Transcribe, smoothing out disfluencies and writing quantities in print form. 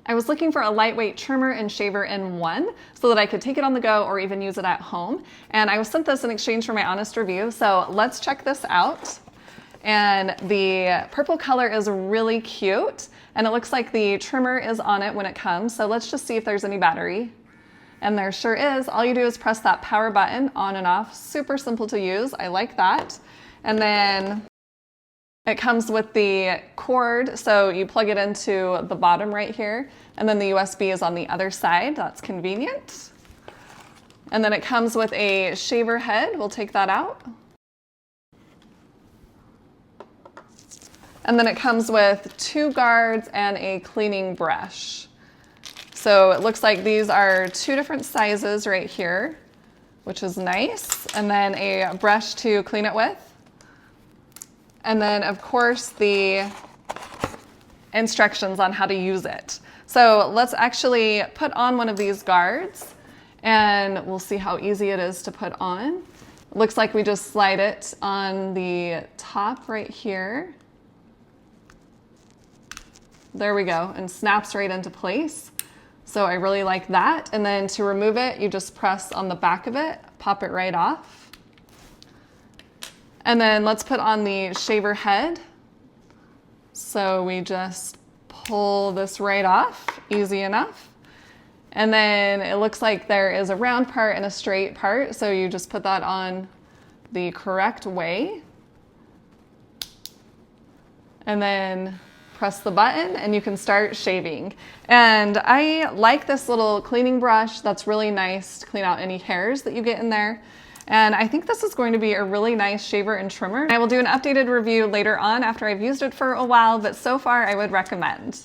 I was looking for a lightweight trimmer and shaver in one so that I could take it on the go or even use it at home. And I was sent this in exchange for my honest review. So let's check this out. And the purple color is really cute. And it looks like the trimmer is on it when it comes. So let's just see if there's any battery. And there sure is. All you do is press that power button on and off. Super simple to use. I like that. And then it comes with the cord, so you plug it into the bottom right here, and then the USB is on the other side. That's convenient. And then it comes with a shaver head. We'll take that out. And then it comes with 2 guards and a cleaning brush. So it looks like these are 2 different sizes right here, which is nice. And then a brush to clean it with. And then, of course, the instructions on how to use it. So let's actually put on one of these guards, and we'll see how easy it is to put on. It looks like we just slide it on the top right here. There we go, and snaps right into place. So I really like that. And then to remove it, you just press on the back of it, pop it right off. And then let's put on the shaver head. So we just pull this right off, easy enough. And then it looks like there is a round part and a straight part. So you just put that on the correct way. And then press the button and you can start shaving. And I like this little cleaning brush. That's really nice to clean out any hairs that you get in there. And I think this is going to be a really nice shaver and trimmer. I will do an updated review later on after I've used it for a while, but so far I would recommend.